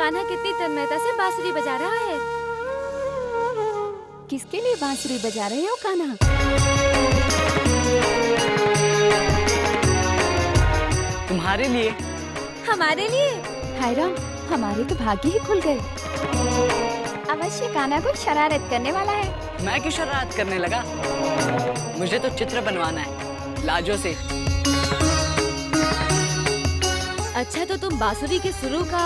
कान्हा कितनी तन्मयता से बांसुरी बजा रहा है। किसके लिए बांसुरी बजा रहे हो कान्हा? तुम्हारे लिए। हमारे लिए? हाय राम, हमारे तो भाग्य ही खुल गए। अवश्य कान्हा कुछ शरारत करने वाला है। मैं क्यों शरारत करने लगा? मुझे तो चित्र बनवाना है लाजों से। अच्छा, तो तुम बांसुरी के सुरों का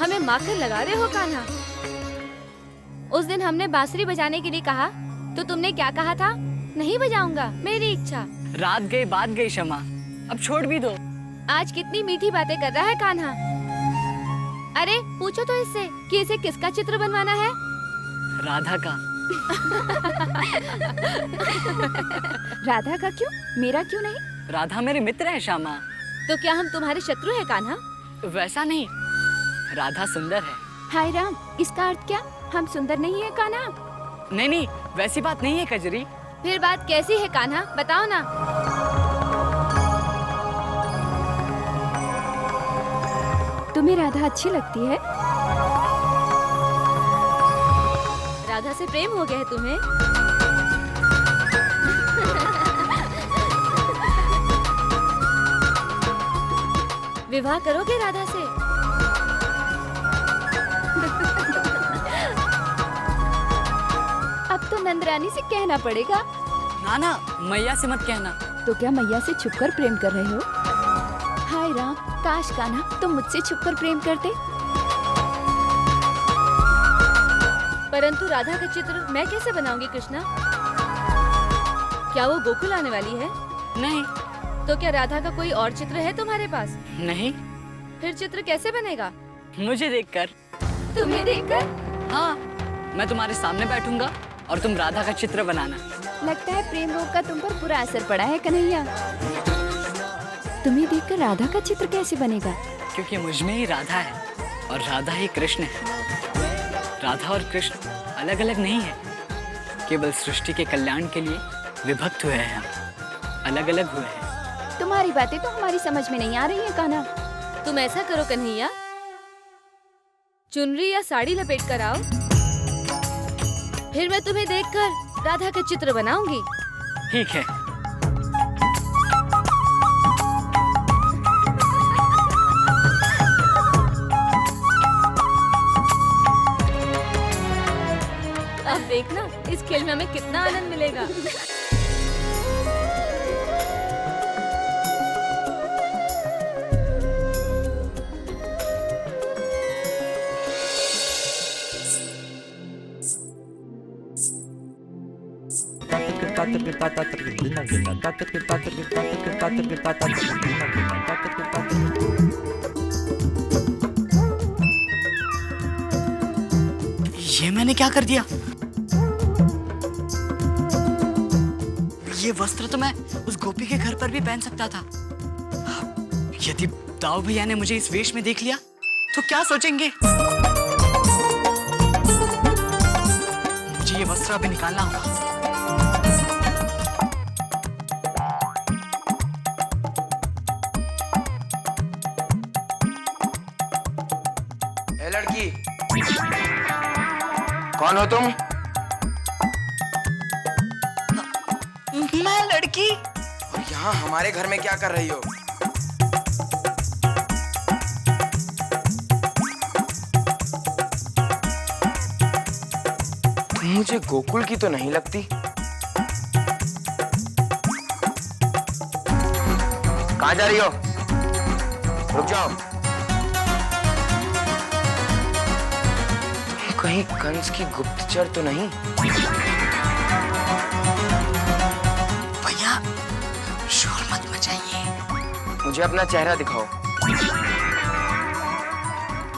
हमें माखन लगा रहे हो कान्हा? उस दिन हमने बांसुरी बजाने के लिए कहा तो तुमने क्या कहा था? नहीं बजाऊंगा, मेरी इच्छा। रात गई बात गई क्षमा, अब छोड़ भी दो। आज कितनी मीठी बातें कर रहा है कान्हा। अरे पूछो तो इससे कि इसे किसका चित्र बनवाना है? राधा का। राधा का क्यों? मेरा क्यों नहीं? राधा मेरे मित्र है श्यामा। तो क्या हम तुम्हारे शत्रु है कान्हा? वैसा नहीं, राधा सुंदर है। हाय राम, इसका अर्थ क्या? हम सुंदर नहीं है कान्हा? नहीं नहीं, वैसी बात नहीं है कजरी। फिर बात कैसी है कान्हा, बताओ ना। तुम्हें राधा अच्छी लगती है? राधा से प्रेम हो गया है तुम्हें? विवाह करोगे राधा से? अब तो नंदरानी से कहना पड़ेगा। ना ना, मैया से मत कहना। तो क्या मैया से छुपकर प्रेम कर रहे हो? हाय राम, काश कान्हा तुम मुझसे छुपकर प्रेम करते। परंतु राधा का चित्र मैं कैसे बनाऊंगी कृष्णा? क्या वो गोकुल आने वाली है? नहीं। तो क्या राधा का कोई और चित्र है तुम्हारे पास? नहीं। फिर चित्र कैसे बनेगा? मुझे देखकर। तुम्हें देखकर? हाँ, मैं तुम्हारे सामने बैठूंगा और तुम राधा का चित्र बनाना। लगता है प्रेम रोग का तुम पर बुरा असर पड़ा है कन्हैया। तुम्हें देखकर राधा का चित्र कैसे बनेगा? क्योंकि मुझ में ही राधा है और राधा ही कृष्ण है। राधा और कृष्ण अलग अलग नहीं है, केवल सृष्टि के कल्याण के लिए विभक्त हुए हैं हम, अलग अलग हुए हैं। तुम्हारी बातें तो हमारी समझ में नहीं आ रही है कान्हा। तुम ऐसा करो कन्हैया, चुनरी या साड़ी लपेट कर आओ, फिर मैं तुम्हें देखकर राधा का चित्र बनाऊंगी। ठीक है। अब देखना इस खेल में हमें कितना आनंद मिलेगा। ये मैंने क्या कर दिया? ये वस्त्र तो मैं उस गोपी के घर पर भी पहन सकता था। यदि दाऊ भैया ने मुझे इस वेश में देख लिया तो क्या सोचेंगे? मुझे ये वस्त्र अभी निकालना होगा। ए लड़की, कौन हो तुम? मैं लड़की? और यहाँ हमारे घर में क्या कर रही हो? तुम मुझे गोकुल की तो नहीं लगती। कहाँ जा रही हो? रुक जाओ। तुम कहीं कंस की गुप्तचर तो नहीं? भैया शोर मत मचाइए। मुझे अपना चेहरा दिखाओ।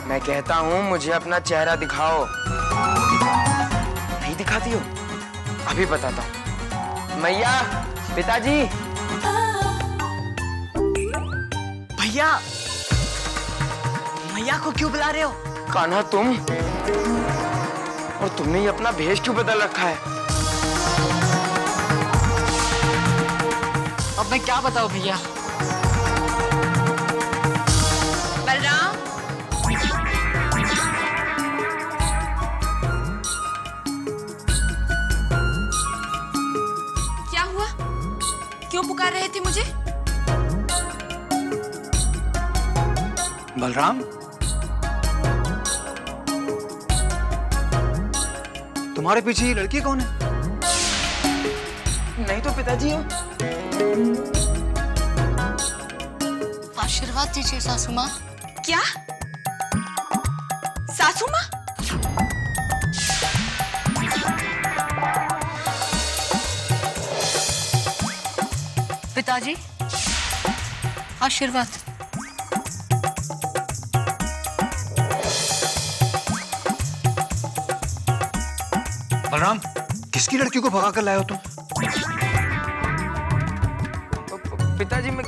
मैं कहता हूँ मुझे अपना चेहरा दिखाओ। नहीं दिखाती हो? अभी बताता हूँ। मैया, पिताजी। भैया, मैया को क्यों बुला रहे हो? कान्हा तुम? और तुमने ये अपना भेष क्यों बदल रखा है? अब मैं क्या बताऊं भैया? बलराम, क्यों पुकार रहे थे मुझे? बलराम, तुम्हारे पीछे ये लड़की कौन है? नहीं तो पिताजी हो। आशीर्वाद दीजिए सासू माँ। क्या? सासू माँ? पिताजी, आशीर्वाद। बलराम, किसकी लड़की को भगा कर लाए हो तुम? पिताजी मैं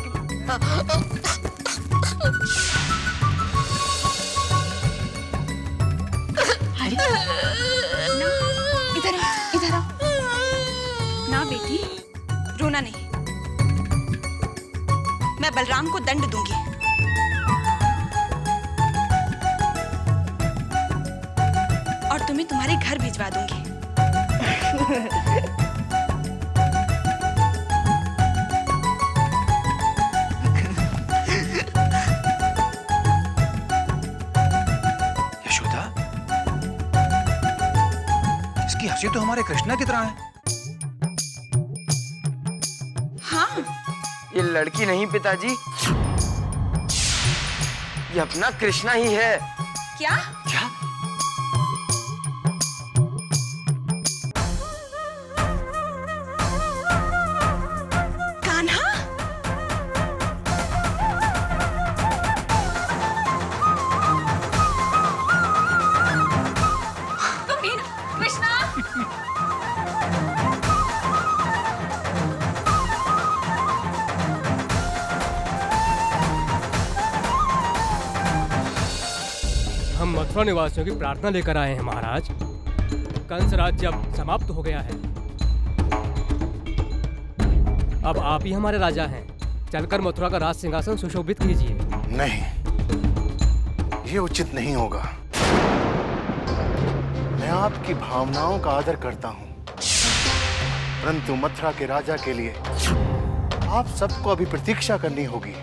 इधर आओ। ना बेटी, रोना नहीं। मैं बलराम को दंड दूंगी। और तुम्हें तुम्हारे घर भिजवा दूंगी। यशोदा, इसकी हंसी तो हमारे कृष्णा की तरह है। हाँ, ये लड़की नहीं पिताजी, ये अपना कृष्णा ही है। क्या? क्या? कान्हा? तुम भी ना, कृष्णा? हम मथुरा निवासियों की प्रार्थना लेकर आए हैं महाराज। कंस राज्य अब समाप्त हो गया है। अब आप ही हमारे राजा हैं। चलकर मथुरा का राज सिंहासन सुशोभित कीजिए। नहीं, ये उचित नहीं होगा। मैं आपकी भावनाओं का आदर करता हूं, परंतु मथुरा के राजा के लिए आप सबको अभी प्रतीक्षा करनी होगी।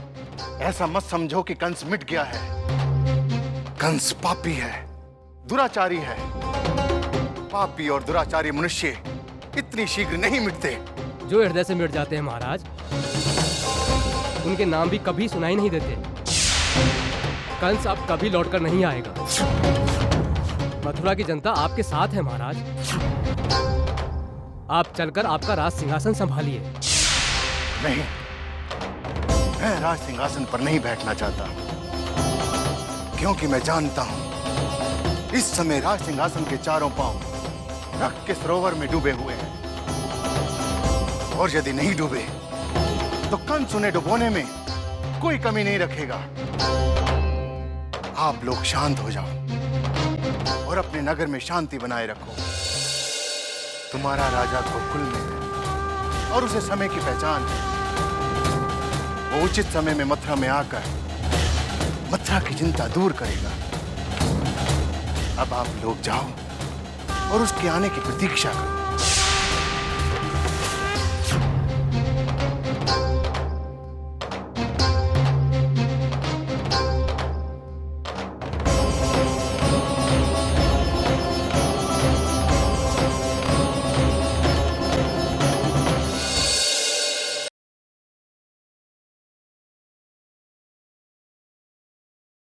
ऐसा मत समझो कि कंस मिट गया है। कंस पापी है, दुराचारी है। पापी और दुराचारी मनुष्य इतनी शीघ्र नहीं मिटते। जो हृदय से मिट जाते हैं महाराज, उनके नाम भी कभी सुनाई नहीं देते। कंस अब कभी लौटकर नहीं आएगा। मथुरा की जनता आपके साथ है महाराज। आप चलकर आपका राज सिंहासन संभालिए। नहीं, मैं राज सिंहासन पर नहीं बैठना चाहता, क्योंकि मैं जानता हूं इस समय राज सिंहासन के चारों पांव रक्त के सरोवर में डूबे हुए हैं। और यदि नहीं डूबे तो कंस उन्हें डुबोने में कोई कमी नहीं रखेगा। आप लोग शांत हो जाओ और अपने नगर में शांति बनाए रखो। तुम्हारा राजा गोकुल में है और उसे समय की पहचान है। वो उचित समय में मथुरा में आकर मथुरा की चिंता दूर करेगा। अब आप लोग जाओ और उसके आने की प्रतीक्षा करो।